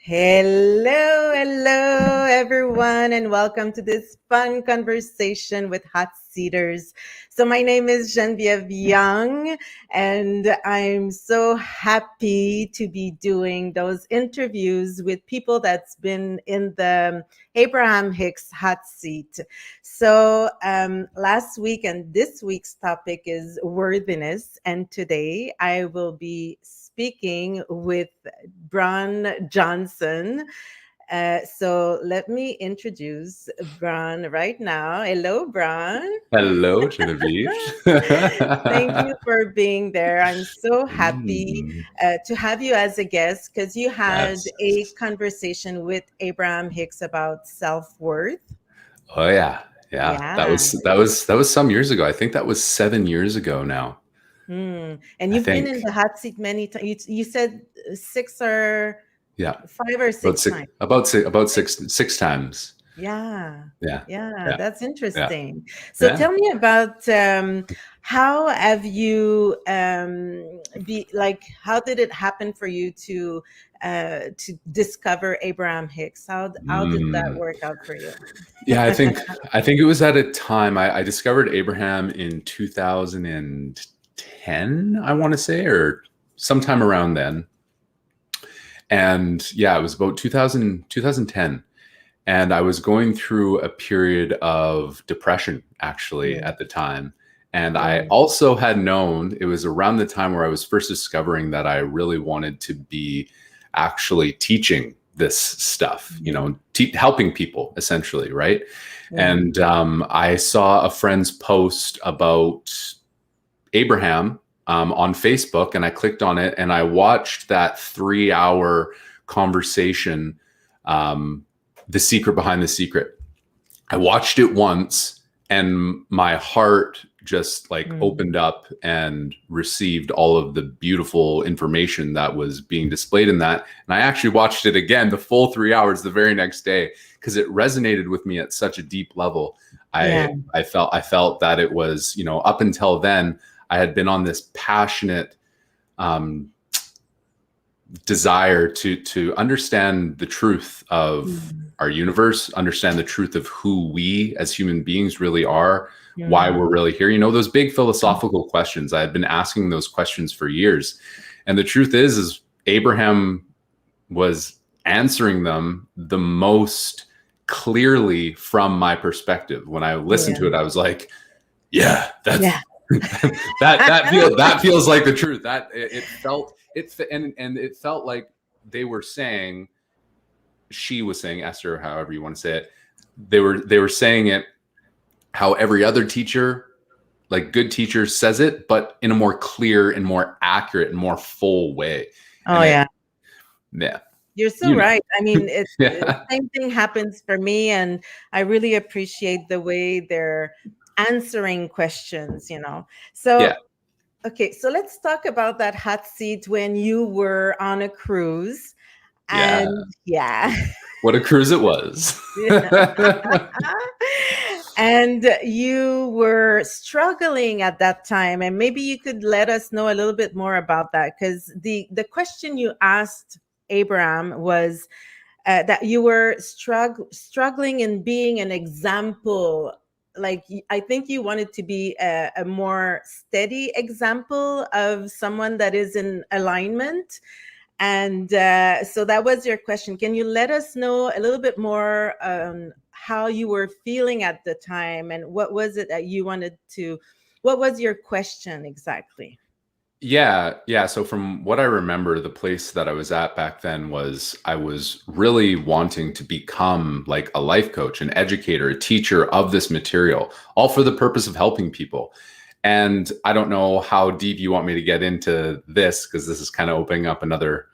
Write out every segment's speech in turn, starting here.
Hello, everyone, and welcome to this fun conversation with hot seaters. So, my name is Geneviève Young, and I'm so happy to be doing those interviews with people that's been in the Abraham Hicks hot seat. So, last week and this week's topic is worthiness, and today I will be speaking with Bron Johnson. So let me introduce Bron right now. Hello, Bron. Hello, Genevieve. Thank you for being there. I'm so happy Mm, to have you as a guest because you had yes. a conversation with Abraham Hicks about self-worth. Oh yeah. Yeah. That Yeah. was that was some years ago. I think that was 7 years ago now. And I you've been in think. the hot seat many times. You said six or Yeah. five or About six six times. about six about Six. six times. Yeah. Yeah. Yeah, Yeah. that's Yeah. interesting. So Yeah. tell me about how have you how did it happen for you to discover Abraham Hicks? How did that Mm. work out for you? Yeah, I think it was at a time I discovered Abraham in 2010, I want to say, or sometime around then. And yeah, it was about 2010. And I was going through a period of depression actually Mm, at the time. And I mm, also had known it was around the time where I was first discovering that I really wanted to be actually teaching this stuff, mm, helping people essentially, right? mm, And I saw a friend's post about Abraham on Facebook, and I clicked on it and I watched that 3 hour conversation, um, The Secret Behind the Secret. I watched it once and my heart just like mm. opened up and received all of the beautiful information that was being displayed in that. And I actually watched it again, the full 3 hours, the very next day, because it resonated with me at such a deep level. Yeah. I felt that it was, up until then, I had been on this passionate um, desire to understand the truth of Mm, our universe, understand the truth of who we as human beings really are, why mm, we're really here. Those big philosophical questions. I had been asking those questions for years. And the truth is Abraham was answering them the most clearly from my perspective. When I listened to yeah. it, I was like, yeah, that's Yeah. that feels like the truth. That it felt it and it felt like they were saying, she was saying, Esther, however you want to say it, they were saying it how every other teacher, like good teacher, says it, but in a more clear and more accurate and more full way. Oh And it, yeah. yeah, You're so you know, right. I mean, yeah, same thing happens for me, and I really appreciate the way they're answering questions. So, yeah, okay, so let's talk about that hot seat when you were on a cruise, yeah. and yeah, What a cruise it was. and you were struggling at that time, and maybe you could let us know a little bit more about that, because the question you asked Abraham was that you were struggling in being an example. Like, I think you wanted to be a more steady example of someone that is in alignment. And so that was your question. Can you let us know a little bit more how you were feeling at the time, and what was it that you wanted to, what was your question exactly? Yeah, yeah. So from what I remember, the place that I was at back then was I was really wanting to become like a life coach, an educator, a teacher of this material, all for the purpose of helping people. And I don't know how deep you want me to get into this, because this is kind of opening up another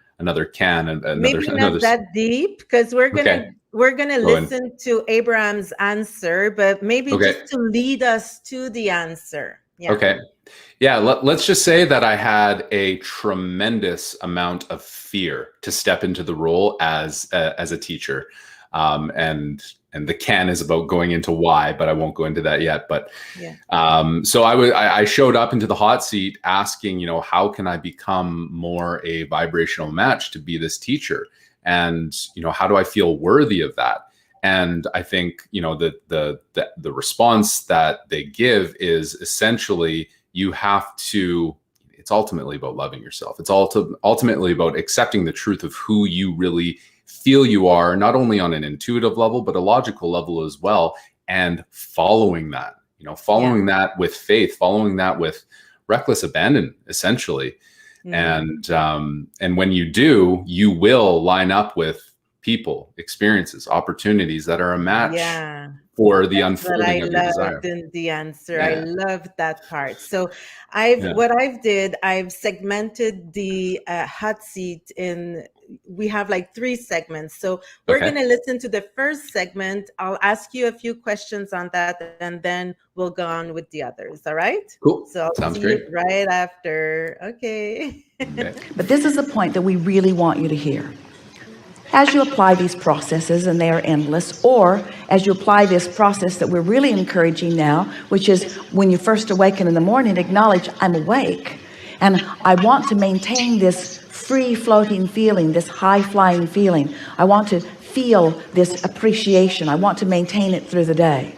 can and another Maybe not another. that deep, because we're Okay, gonna we're gonna go in. listen to Abraham's answer, but maybe Okay, just to lead us to the answer. Yeah. okay. Yeah, let's just say that I had a tremendous amount of fear to step into the role as a teacher, and the can is about going into why, but I won't go into that yet. But Yeah. so I showed up into the hot seat asking, how can I become more a vibrational match to be this teacher? And, how do I feel worthy of that? And I think, the response that they give is essentially, you have to, it's ultimately about loving yourself. It's ultimately about accepting the truth of who you really feel you are, not only on an intuitive level, but a logical level as well. And following that, that with faith, following that with reckless abandon, essentially. And when you do, you will line up with people, experiences, opportunities that are a match for the unfolding of your desire. In the answer, I loved that part. So I've segmented the hot seat in. We have like 3 segments. So we're going to listen to the first segment. I'll ask you a few questions on that, and then we'll go on with the others. All right? Cool. So I'll Sounds see great. you right after. Okay. But this is the point that we really want you to hear. As you apply these processes, and they are endless, or as you apply this process that we're really encouraging now, which is when you first awaken in the morning, acknowledge, I'm awake, and I want to maintain this free floating feeling, this high flying feeling. I want to feel this appreciation. I want to maintain it through the day,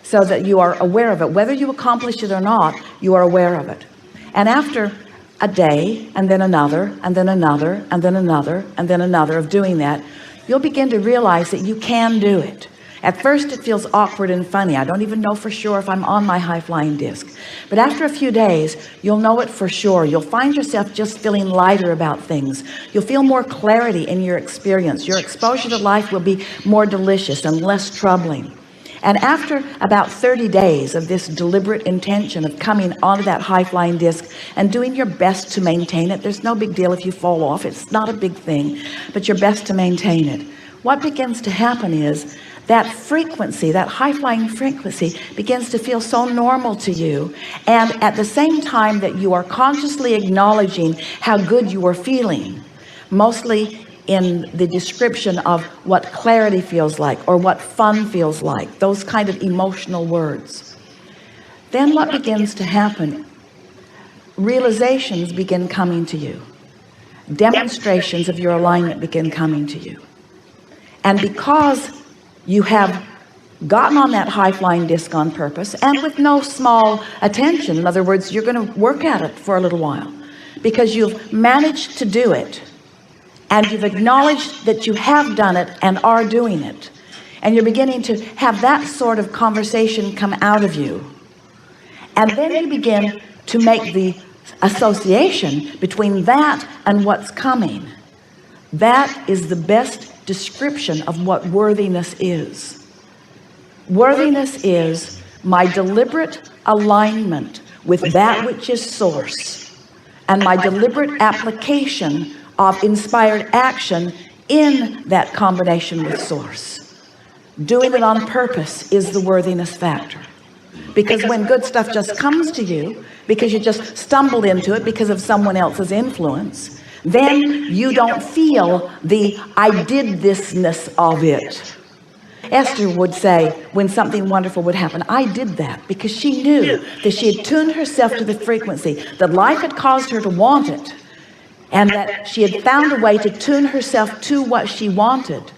so that you are aware of it. Whether you accomplish it or not, you are aware of it. And after a day, and then another, and then another, and then another, and then another of doing that, you'll begin to realize that you can do it. At first it feels awkward and funny. I don't even know for sure if I'm on my high-flying disc. But after a few days, you'll know it for sure. You'll find yourself just feeling lighter about things. You'll feel more clarity in your experience. Your exposure to life will be more delicious and less troubling. And after about 30 days of this deliberate intention of coming onto that high-flying disc and doing your best to maintain it, there's no big deal if you fall off. It's not a big thing, but your best to maintain it. What begins to happen is that frequency, that high-flying frequency, begins to feel so normal to you. And at the same time that you are consciously acknowledging how good you are feeling, mostly in the description of what clarity feels like, or what fun feels like, those kind of emotional words, then what begins to happen? Realizations begin coming to you. Demonstrations of your alignment begin coming to you. And because you have gotten on that high-flying disc on purpose, and with no small attention, in other words, you're going to work at it for a little while, because you've managed to do it, and you've acknowledged that you have done it and are doing it, and you're beginning to have that sort of conversation come out of you. And then you begin to make the association between that and what's coming. That is the best description of what worthiness is. Worthiness is my deliberate alignment with that which is source, and my deliberate application of inspired action in that combination with source. Doing it on purpose is the worthiness factor. Because when good stuff just comes to you, because you just stumbled into it because of someone else's influence, then you don't feel the I did thisness of it. Esther would say, when something wonderful would happen, I did that, because she knew that she had tuned herself to the frequency, that life had caused her to want it, and that she had found a way to tune herself to what she wanted.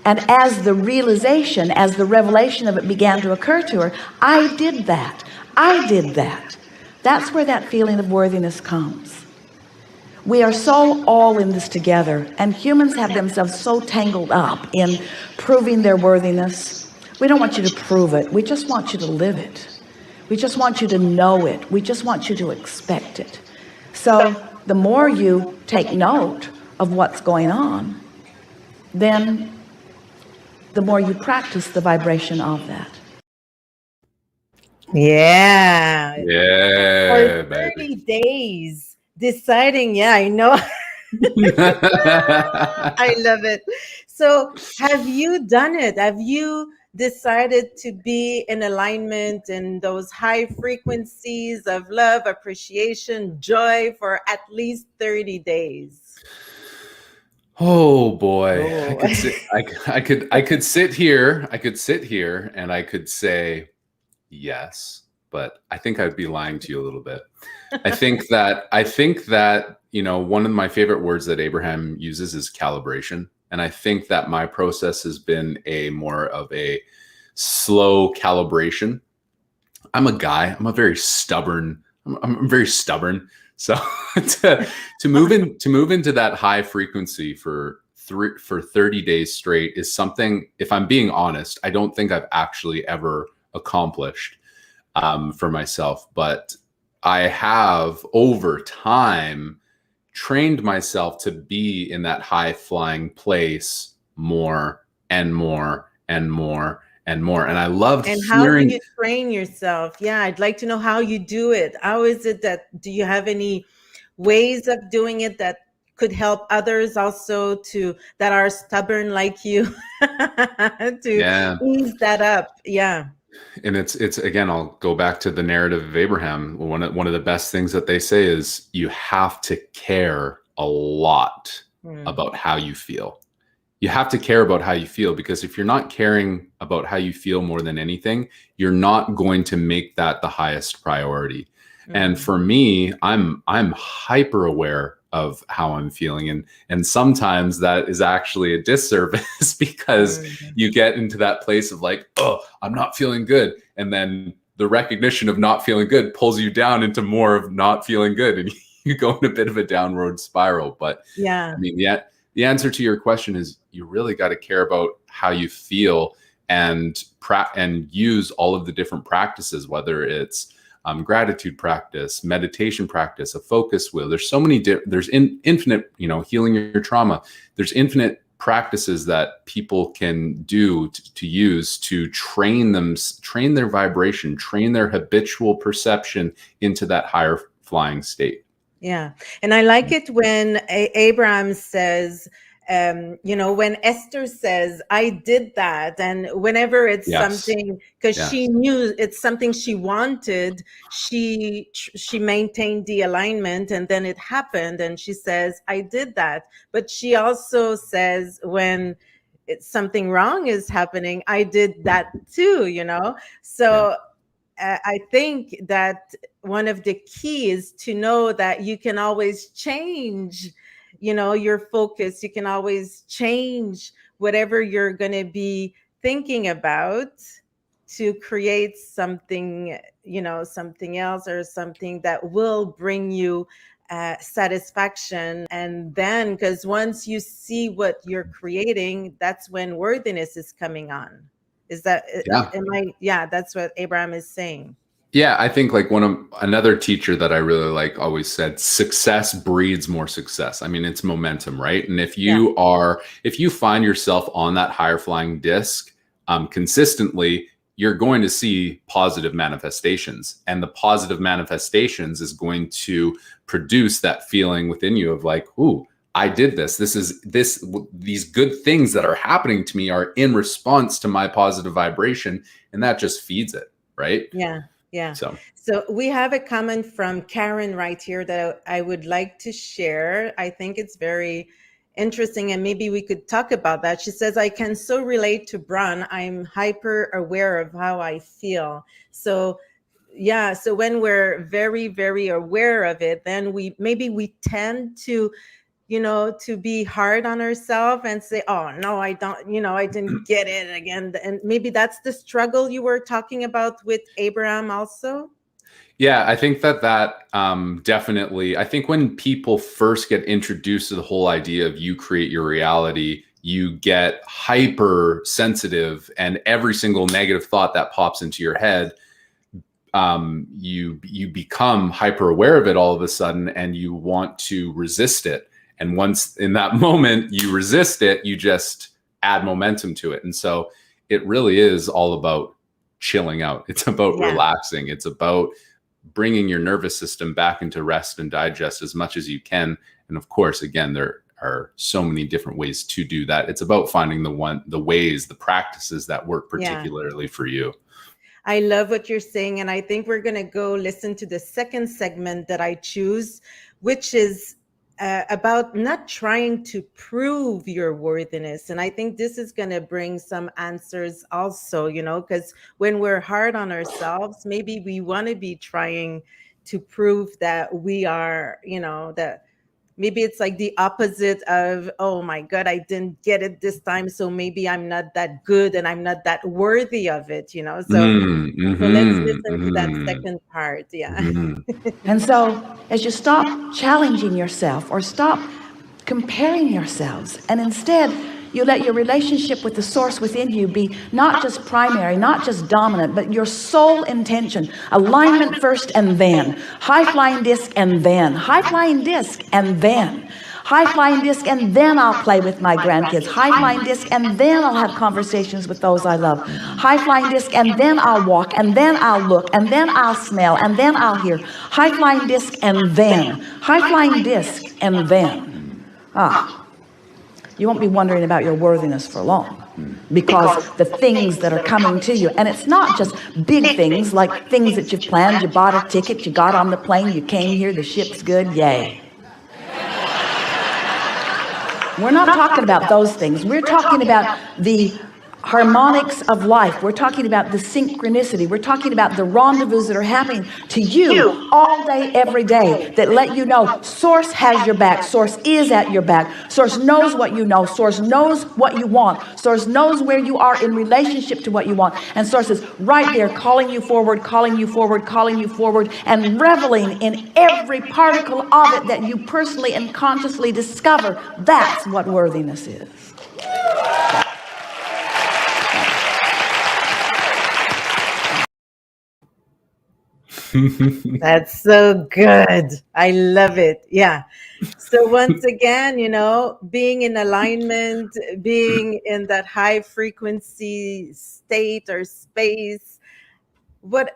And as the realization, as the revelation of it began to occur to her, I did that, I did that. That's where that feeling of worthiness comes. We are so all in this together, and humans have themselves so tangled up in proving their worthiness. We don't want you to prove it. We just want you to live it. We just want you to know it. We just want you to expect it. So the more you take note of what's going on, then the more you practice the vibration of that. Yeah. Yeah, For 30 baby. days deciding, I know. I love it. So have you done it? Have you decided to be in alignment in those high frequencies of love, appreciation, joy for at least 30 days? Oh boy. Oh. I could sit here and I could say yes, but I think I'd be lying to you a little bit. I think that, one of my favorite words that Abraham uses is calibration. And I think that my process has been a more of a slow calibration. I'm a guy. I'm very stubborn. I'm very stubborn. So to move into that high frequency for 30 days straight is something, if I'm being honest, I don't think I've actually ever accomplished for myself. But I have over time trained myself to be in that high flying place more and more and more and more. And I loved And how do hearing. you train yourself? Yeah, I'd like to know how you do it. How is it that, do you have any ways of doing it that could help others also that are stubborn like you to Yeah. ease that up? Yeah. And it's again, I'll go back to the narrative of Abraham. One of the best things that they say is you have to care a lot about how you feel. You have to care about how you feel, because if you're not caring about how you feel more than anything, you're not going to make that the highest priority. And for me, I'm hyper aware of how I'm feeling, and sometimes that is actually a disservice because you get into that place of like, oh, I'm not feeling good, and then the recognition of not feeling good pulls you down into more of not feeling good, and you go in a bit of a downward spiral. But Yeah. I mean, the answer to your question is you really got to care about how you feel and use all of the different practices, whether it's gratitude practice, meditation practice, a focus wheel. There's so many, there's infinite, healing your trauma. There's infinite practices that people can do to use to train their vibration, train their habitual perception into that higher flying state. Yeah. And I like it when Abraham says, when Esther says, I did that. And whenever it's something, because she knew it's something she wanted, she maintained the alignment, and then it happened. And she says, I did that. But she also says, when something wrong is happening, I did that too, So I think that one of the keys to know that you can always change, your focus. You can always change whatever you're going to be thinking about to create something, something else, or something that will bring you satisfaction. And then, because once you see what you're creating, that's when worthiness is coming on. Is that, that's what Abraham is saying. Yeah, I think like another teacher that I really like always said, success breeds more success. I mean, it's momentum, right? And if you find yourself on that higher flying disc consistently, you're going to see positive manifestations, and the positive manifestations is going to produce that feeling within you of like, ooh, I did this. These good things that are happening to me are in response to my positive vibration, and that just feeds it, right? Yeah. Yeah. So we have a comment from Karen right here that I would like to share. I think it's very interesting, and maybe we could talk about that. She says, I can so relate to Bron. I'm hyper aware of how I feel. So yeah, so when we're very, very aware of it, then we tend to to be hard on ourselves and say, oh, no, I don't, I didn't get it again. And maybe that's the struggle you were talking about with Abraham also. Yeah, I think that definitely, I think when people first get introduced to the whole idea of you create your reality, you get hyper sensitive, and every single negative thought that pops into your head, you become hyper aware of it all of a sudden, and you want to resist it. And once in that moment you resist it, you just add momentum to it. And so it really is all about chilling out. It's about relaxing. It's about bringing your nervous system back into rest and digest as much as you can. And of course, again, there are so many different ways to do that. It's about finding the practices that work particularly for you. I love what you're saying. And I think we're going to go listen to the second segment that I choose, which is about not trying to prove your worthiness. And I think this is going to bring some answers also, because when we're hard on ourselves, maybe we want to be trying to prove that we are, that maybe it's like the opposite of, oh my God, I didn't get it this time, so maybe I'm not that good and I'm not that worthy of it, So let's listen to that second part. Yeah. And so, as you stop challenging yourself or stop comparing yourselves, and instead you let your relationship with the source within you be not just primary, not just dominant, but your sole intention. Alignment first and then. High flying disc and then. High flying disc and then. High flying disc and then I'll play with my grandkids. High flying disc and then I'll have conversations with those I love. High flying disc and then I'll walk and then I'll look and then I'll smell and then I'll hear. High flying disc and then. High flying disc and then. You won't be wondering about your worthiness for long, because the things that are coming to you, and it's not just big things like things that you've planned. You bought a ticket, you got on the plane, you came here, the ship's good, yay. We're not talking about those things. We're talking about the harmonics of life. We're talking about the synchronicity. We're talking about the rendezvous that are happening to you all day, every day, that let you know Source has your back. Source is at your back. Source knows what you know. Source knows what you want. Source knows where you are in relationship to what you want. And Source is right there calling you forward, calling you forward, calling you forward, and reveling in every particle of it that you personally and consciously discover. That's what worthiness is. That's so good. I love it. Yeah. So once again, being in alignment, being in that high frequency state or space, what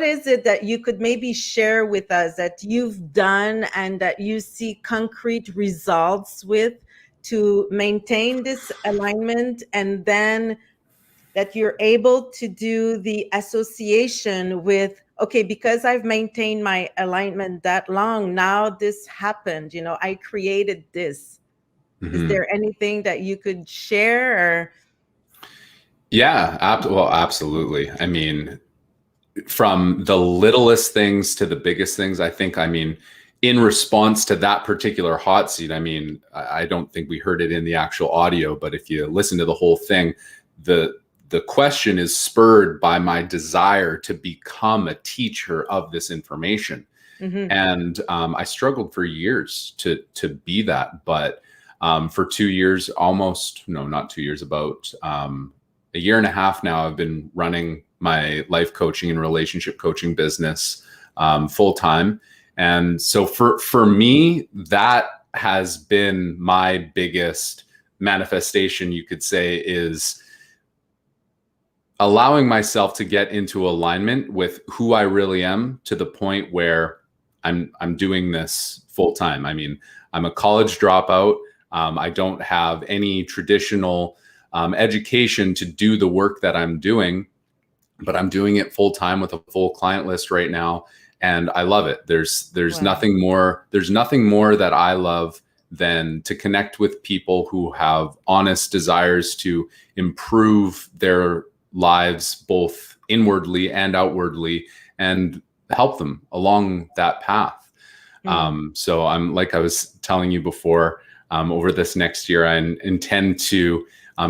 is it that you could maybe share with us that you've done and that you see concrete results with to maintain this alignment, and then that you're able to do the association with, okay, because I've maintained my alignment that long, now this happened, I created this. Is there anything that you could share? Or Yeah, well, absolutely. I mean, from the littlest things to the biggest things, I think, in response to that particular hot seat, I don't think we heard it in the actual audio, but if you listen to the whole thing, the question is spurred by my desire to become a teacher of this information. And I struggled for years to be that. But for 2 years, not 2 years, about a year and a half now, I've been running my life coaching and relationship coaching business full time. And so for me, that has been my biggest manifestation, you could say, is allowing myself to get into alignment with who I really am, to the point where I'm doing this full time. I'm a college dropout. I don't have any traditional education to do the work that I'm doing, but I'm doing it full time with a full client list right now, and I love it. There's Wow. nothing more. There's nothing more that I love than to connect with people who have honest desires to improve their lives, both inwardly and outwardly, and help them along that path. So I'm, like I was telling you before, over this next year, I intend to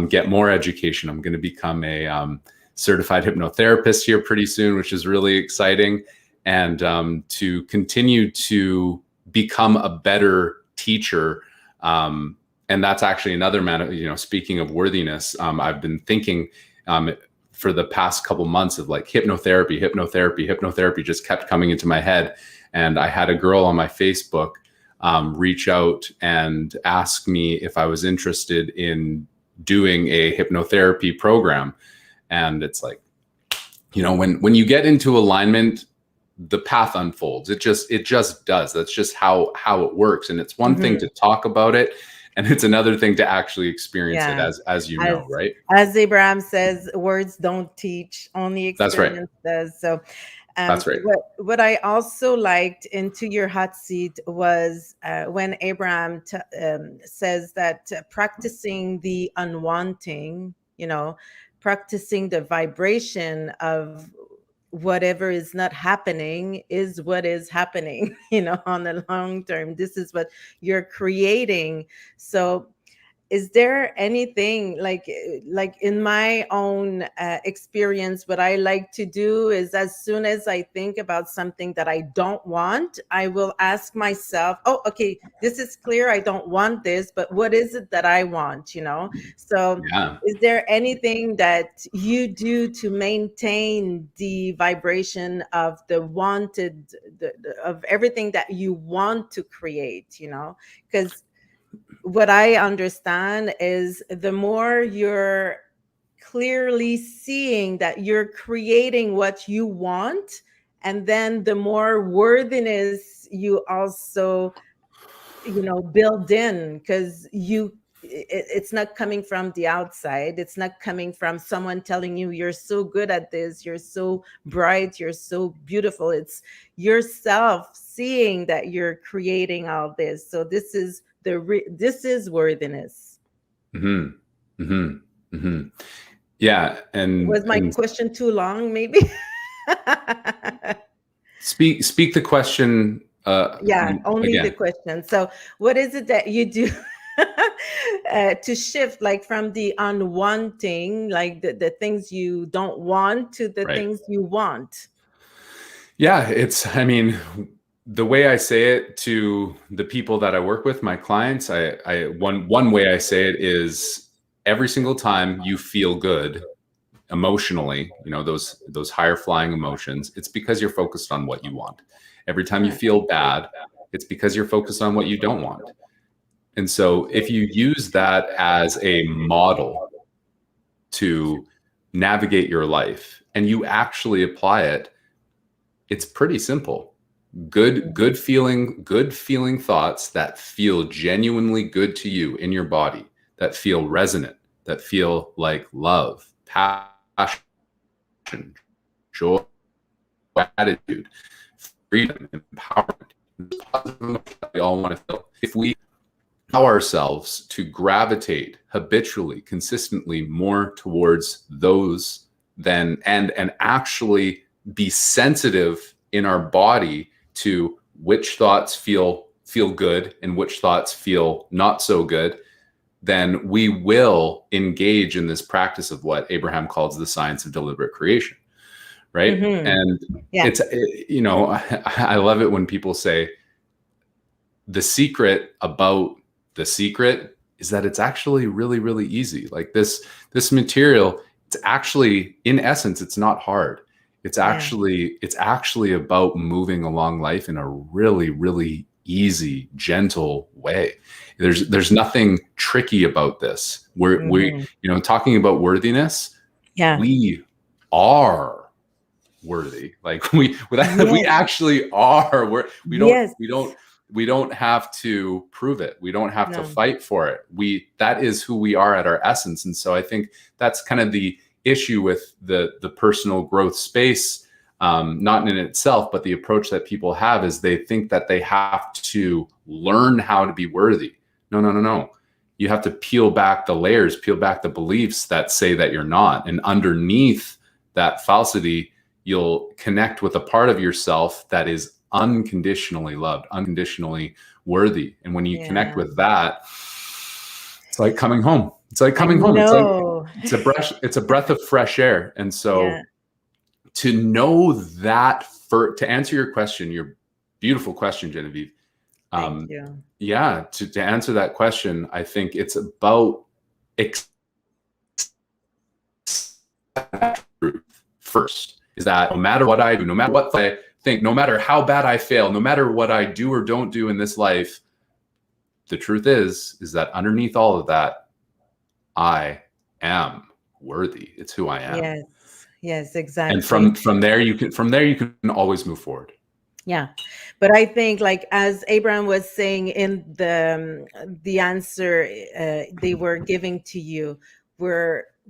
get more education. I'm going to become a certified hypnotherapist here pretty soon, which is really exciting, and to continue to become a better teacher. And that's actually another matter. Speaking of worthiness, I've been thinking for the past couple months of like hypnotherapy just kept coming into my head. And I had a girl on my Facebook reach out and ask me if I was interested in doing a hypnotherapy program. And it's like, when you get into alignment, the path unfolds. It just does. That's just how it works. And it's one thing to talk about it, and it's another thing to actually experience it, as you know, right? As Abraham says, words don't teach, only experience does. So that's right. What I also liked into your hot seat was when Abraham says that practicing the unwanting, practicing the vibration of whatever is not happening is what is happening, on the long term. This is what you're creating. So is there anything like in my own experience, what I like to do is, as soon as I think about something that I don't want, I will ask myself, oh, okay, this is clear, I don't want this, but what is it that I want? So Yeah. is there anything that you do to maintain the vibration of the wanted, of everything that you want to create? Because what I understand is, the more you're clearly seeing that you're creating what you want, and then the more worthiness you also, build in, because it's not coming from the outside. It's not coming from someone telling you you're so good at this, you're so bright, you're so beautiful. It's yourself seeing that you're creating all this. So this is this is worthiness. Mm-hmm. Mm-hmm. Mm-hmm. Yeah. Was my And question too long, maybe? speak the question Yeah, only the again. question. So what is it that you do to shift, like, from the unwanting, like the things you don't want, to the Right. things you want? Yeah, I mean, the way I say it to the people that I work with, my clients, one way I say it is, every single time you feel good emotionally, those higher flying emotions, it's because you're focused on what you want. Every time you feel bad, it's because you're focused on what you don't want. And so if you use that as a model to navigate your life and you actually apply it, it's pretty simple. Good feeling thoughts that feel genuinely good to you in your body, that feel resonant, that feel like love, passion, joy, gratitude, freedom, empowerment. We all want to feel. If we allow ourselves to gravitate habitually, consistently more towards those, and actually be sensitive in our body to which thoughts feel good and which thoughts feel not so good, then we will engage in this practice of what Abraham calls the science of deliberate creation. Right. Mm-hmm. And Yeah. I love it when people say the secret about the secret is that it's actually really, really easy. Like this material, it's actually, in essence, it's not hard. It's actually about moving along life in a really, really easy, gentle way. There's nothing tricky about this. We talking about worthiness. Yeah. We are worthy. Like we actually are. We don't have to prove it. We don't have to fight for it. That is who we are at our essence. And so I think that's kind of the issue with the personal growth space, not in itself, but the approach that people have is they think that they have to learn how to be worthy. No. You have to peel back the layers, peel back the beliefs that say that you're not. And underneath that falsity, you'll connect with a part of yourself that is unconditionally loved, unconditionally worthy. And when you connect with that, it's like coming home. It's like coming home. It's a breath of fresh air. And so to know that, to answer your question, your beautiful question, Genevieve. Thank you. Yeah, to answer that question, I think it's about truth first. Is that no matter what I do, no matter what I think, no matter how bad I fail, no matter what I do or don't do in this life, the truth is that underneath all of that, I am worthy. It's who I am. Yes, exactly. And from there you can always move forward. Yeah. But I think, like, as Abraham was saying in the answer they were giving to you,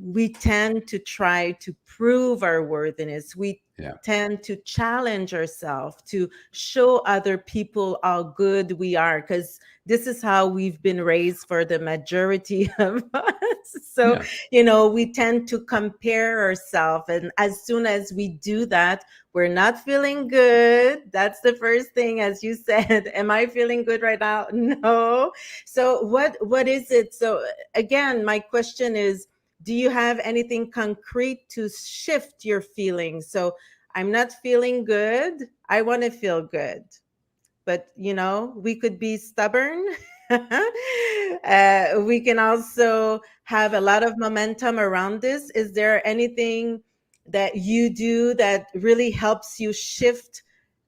we tend to try to prove our worthiness. We tend to challenge ourselves, to show other people how good we are, because this is how we've been raised for the majority of us. So, we tend to compare ourselves. And as soon as we do that, we're not feeling good. That's the first thing, as you said. Am I feeling good right now? No. So what is it? So again, my question is, do you have anything concrete to shift your feelings? So I'm not feeling good. I want to feel good. But, we could be stubborn. We can also have a lot of momentum around this. Is there anything that you do that really helps you shift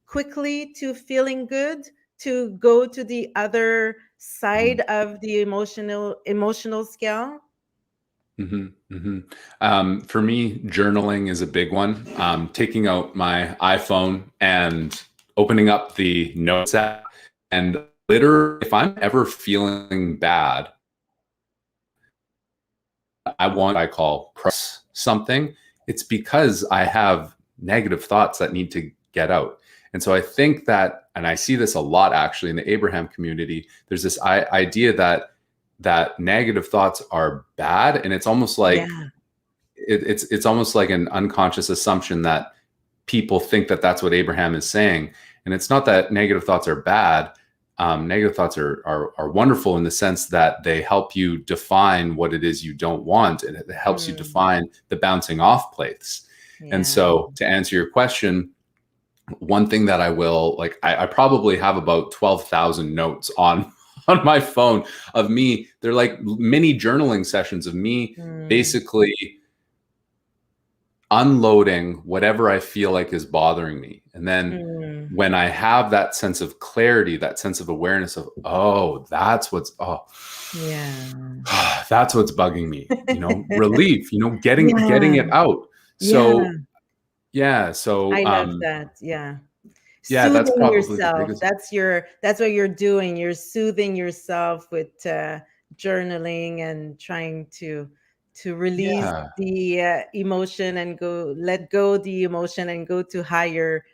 quickly to feeling good, to go to the other side of the emotional scale? For me, journaling is a big one. Taking out my iPhone and opening up the notes app, and literally, if I'm ever feeling bad, I call process something. It's because I have negative thoughts that need to get out. And so I think that, and I see this a lot actually in the Abraham community, there's this idea that negative thoughts are bad, and it's almost like it's almost like an unconscious assumption that people think that that's what Abraham is saying. And it's not that negative thoughts are bad. Negative thoughts are wonderful in the sense that they help you define what it is you don't want, and it helps you define the bouncing off place. And so to answer your question, one thing that I will, like, I probably have about 12,000 notes on my phone of me. They're like mini journaling sessions of me basically unloading whatever I feel like is bothering me. And then when I have that sense of clarity, that sense of awareness of, that's what's bugging me, relief, getting it out. So, so I love that. That's Soothing probably yourself. the biggest. That's what you're doing. You're soothing yourself with journaling and trying to release the emotion and let go the emotion and go to higher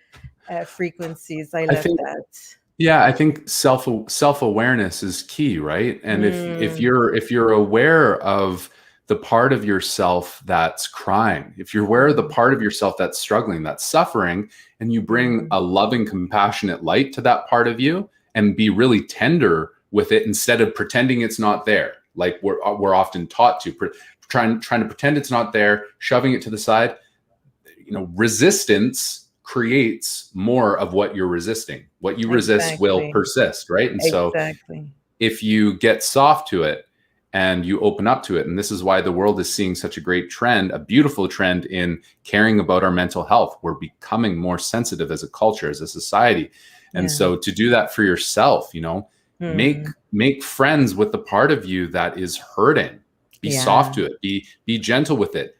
frequencies. I love that. Yeah, I think self-awareness is key, right? And if you're aware of the part of yourself that's crying, if you're aware of the part of yourself that's struggling, that's suffering, and you bring a loving, compassionate light to that part of you and be really tender with it instead of pretending it's not there, like we're often taught to, trying to pretend it's not there, shoving it to the side. Resistance creates more of what you're resisting. What you resist will persist, right? And so if you get soft to it and you open up to it, and this is why the world is seeing such a great trend, a beautiful trend in caring about our mental health. We're becoming more sensitive as a culture, as a society. And so to do that for yourself, make friends with the part of you that is hurting. Be soft to it. Be gentle with it.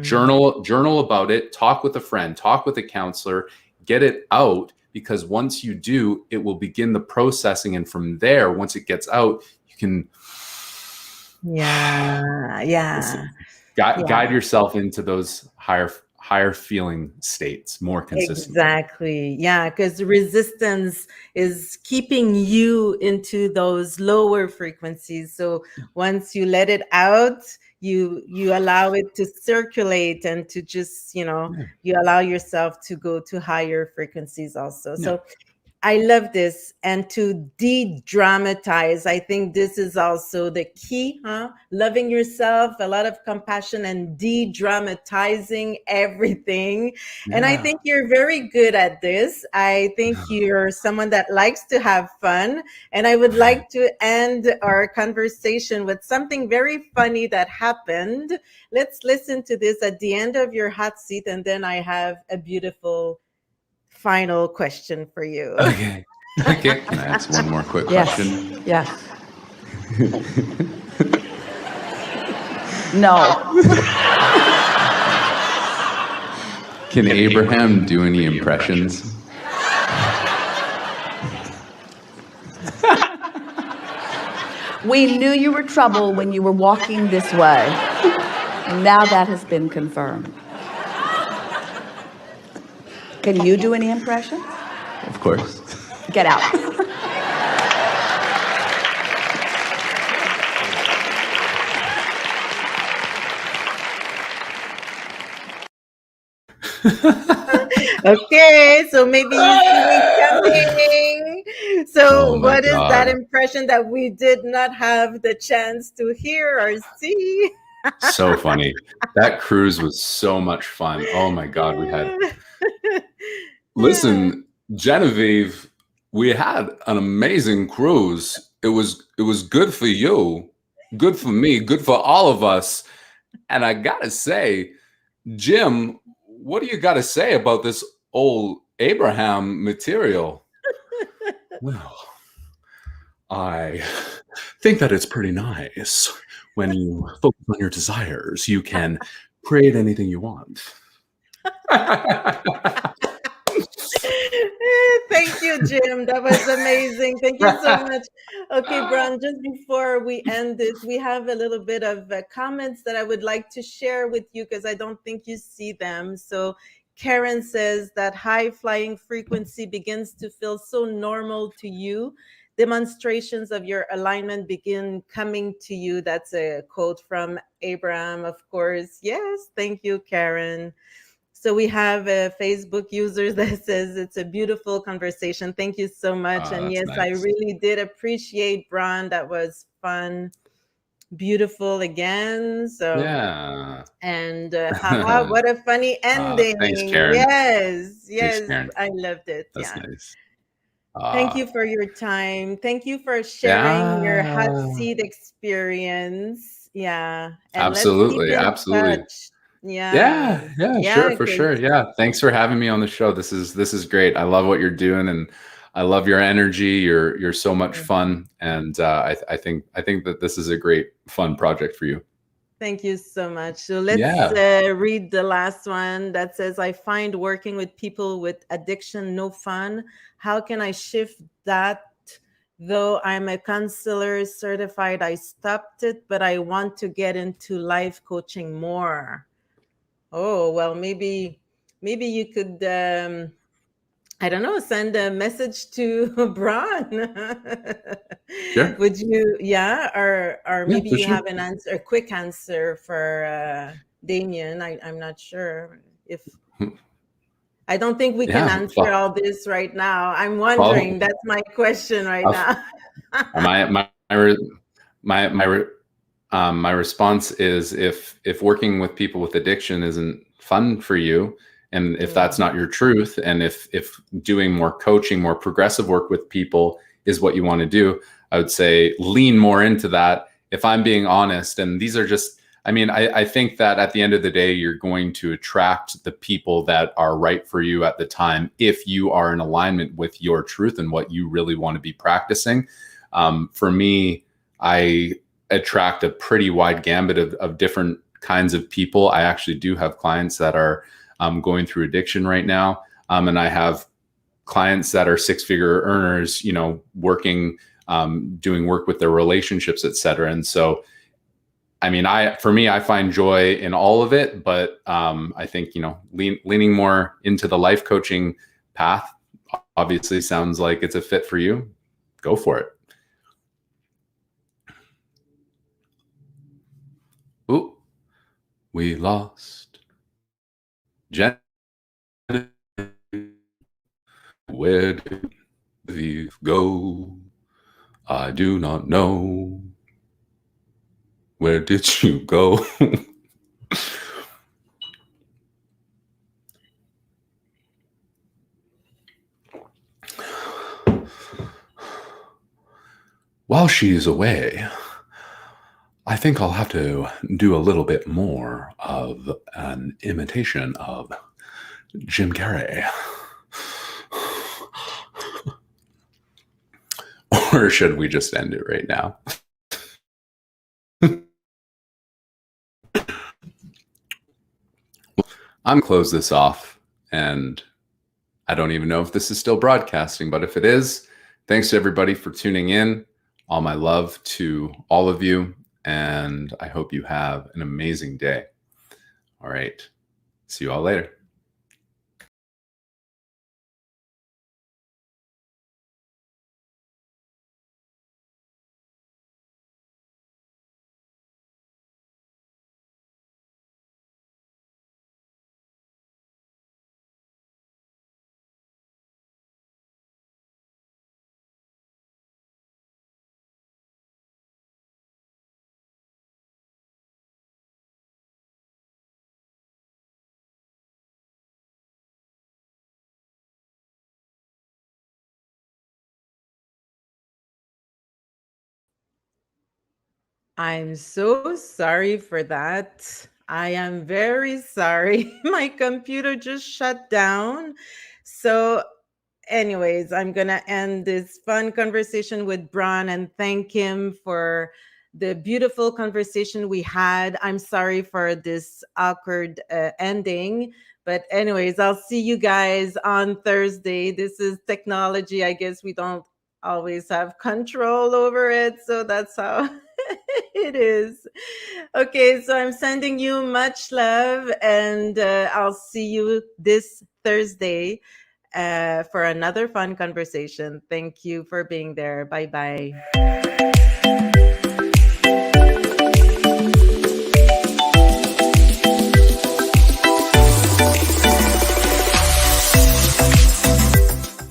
Journal about it. Talk with a friend. Talk with a counselor. Get it out, because once you do, it will begin the processing. And from there, once it gets out, you can guide yourself into those higher feeling states more consistently. Exactly. Yeah, because resistance is keeping you into those lower frequencies. So once you let it out, you allow it to circulate and to just, you allow yourself to go to higher frequencies also. So I love this. And to de-dramatize, I think this is also the key, loving yourself, a lot of compassion, and de-dramatizing everything. And I think you're very good at this. I think you're someone that likes to have fun. And I would like to end our conversation with something very funny that happened. Let's listen to this at the end of your hot seat. And then I have a beautiful final question for you. Okay. Can I ask one more quick question? Yes. No. Can Abraham do any impressions? We knew you were trouble when you were walking this way. And now that has been confirmed. Can you do any impressions? Of course. Get out. Okay, so maybe you see me coming. So Oh my what is that God. impression that we did not have the chance to hear or see? So funny. That cruise was so much fun. Oh my God. Listen, Genevieve, we had an amazing cruise. It was good for you, good for me, good for all of us. And I gotta say, Jim, what do you gotta say about this old Abraham material? Well, I think that it's pretty nice. When you focus on your desires, you can create anything you want. Thank you, Jim. That was amazing. Thank you so much. Okay, Bron, just before we end this, we have a little bit of comments that I would like to share with you because I don't think you see them. So Karen says that high flying frequency begins to feel so normal to you. Demonstrations of your alignment begin coming to you. That's a quote from Abraham, of course. Yes, thank you, Karen. So we have a Facebook user that says it's a beautiful conversation. Thank you so much. And That's yes, I nice. really did appreciate Bron. That was fun, beautiful again. So Yeah. and haha, what a funny ending. Thanks, Karen. Yes, Thanks, yes, Karen. I loved it. That's Yeah. nice. Thank you for your time. Thank you for sharing your hot Yeah. seat experience. Yeah. And let's keep Absolutely. in Absolutely. touch. Yeah. Yeah, Yeah, sure, for sure. Yeah. Thanks for having me on the show. This is great. I love what you're doing and I love your energy. You're so much fun. And I think that this is a great fun project for you. thank you so much. So let's Yeah. read the last one that says, I find working with people with addiction no fun. How can I shift that? Though I'm a counselor certified, I stopped it, but I want to get into life coaching more. Oh, well, maybe you could I don't know, send a message to Bron. Sure. Would you, yeah, or Yeah, maybe for you sure. have an answer, a quick answer for Damien. I'm not sure if I don't think we can Yeah. answer all this right now. I'm Well, wondering. That's my question right now. my response is if working with people with addiction isn't fun for you, and if that's not your truth, and if doing more coaching, more progressive work with people is what you want to do, I would say lean more into that. If I'm being honest, and these are just, I think that at the end of the day, you're going to attract the people that are right for you at the time if you are in alignment with your truth and what you really want to be practicing. For me, I attract a pretty wide gambit of different kinds of people. I actually do have clients that are going through addiction right now. And I have clients that are six-figure earners, working, doing work with their relationships, et cetera. And so, for me, I find joy in all of it, but I think, leaning more into the life coaching path obviously sounds like it's a fit for you. Go for it. Ooh, we lost Jen. Where did we go? I do not know. Where did you go? While she's away, I think I'll have to do a little bit more of an imitation of Jim Carrey. Or should we just end it right now? I'm gonna close this off, and I don't even know if this is still broadcasting, but if it is, thanks to everybody for tuning in. All my love to all of you, and I hope you have an amazing day. All right. See you all later. I'm so sorry for that. I am very sorry. My computer just shut down. So, anyways, I'm going to end this fun conversation with Bron and thank him for the beautiful conversation we had. I'm sorry for this awkward ending. But, anyways, I'll see you guys on Thursday. This is technology. I guess we don't always have control over it. So, that's how it is. Okay, so I'm sending you much love, and I'll see you this Thursday for another fun conversation. Thank you for being there. Bye bye.